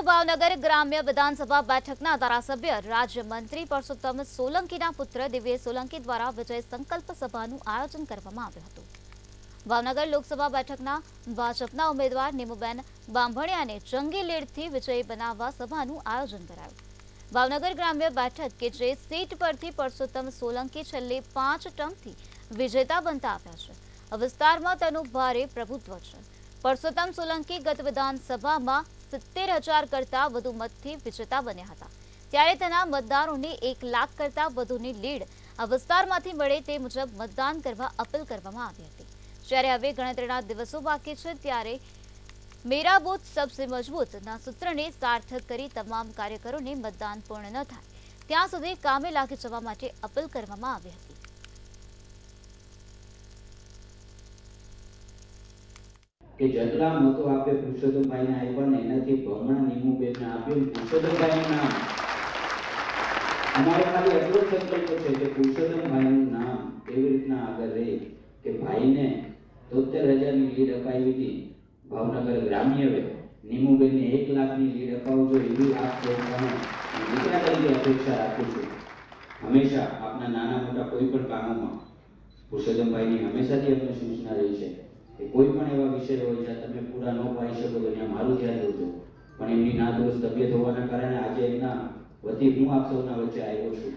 ભાવનગર ગ્રામ્ય વિધાનસભા બેઠકના ધારાસભ્ય રાજ્યમંત્રી પરસોત્તમ સોલંકીના પુત્ર દિવ્ય સોલંકી દ્વારા વિજય સંકલ્પ સભાનું આયોજન કરવામાં આવ્યું હતું। ભાવનગર લોકસભા બેઠકના ભાજપના ઉમેદવાર નીમુબેન બાંભણિયાને જંગી લીડથી વિજયી બનાવવા સભાનું આયોજન કરાયું। ભાવનગર ગ્રામ્ય બેઠક કે જે સીટ પરથી પરસોત્તમ સોલંકી છેલ્લી 5 ટર્મથી વિજેતા બનતા આવ્યા છે, આ વિસ્તારમાં તેનું ભારે પ્રભુત્વ છે। પરસોત્તમ સોલંકી ગત વિધાનસભામાં 70,000 કરતા વધુ મતથી વિજેતા બન્યા હતા, ત્યારે તેના મતદારોની 1 લાખ કરતા વધુની લીડ આ વિસ્તારમાંથી મળે તે મુજબ મતદાન કરવા અપીલ કરવામાં આવી હતી। જ્યારે હવે ગણતરીના દિવસો બાકી છે, ત્યારે મેરા બૂથ સબસે મજબૂતના સૂત્રને સાર્થક કરી તમામ કાર્યકરોને મતદાન પૂર્ણ ન થાય ત્યાં સુધી કામે લાગી જવા માટે અપીલ કરવામાં આવી હતી। કે જેટલા મતો આપે પુરુષોત્તમભાઈને આપ્યા ને એનાથી બમણા નીમુબેનને આપ્યું। પુરુષોત્તમભાઈનું નામ અમારો ખાલી એટલો જ સંકલ્પ છે કે પુરુષોત્તમભાઈનું નામ કેવી રીતના આગળ રહે કે ભાઈને 73,000ની લીડ અપાવી હતી ભાવનગર ગ્રામ્યએ, નીમુબેનને 1 લાખની લીડ અપાવજો એવી આપ સૌને દીકરા તરીકે અપેક્ષા રાખું છું। હંમેશા આપના નાના મોટા કોઈ પણ કામોમાં પુરુષોત્તમભાઈની હંમેશાથી અમને સૂચના રહી છે કે કોઈ પણ એવા વિષય હોય જ્યાં તમે પૂરા ન પાડી શકો તો ત્યાં મારું ધ્યાન દોરજો, પણ એમની નાદુરસ્ત તબિયત હોવાના કારણે આજે એમના વતી હું આપ સૌના વચ્ચે આવ્યો છું।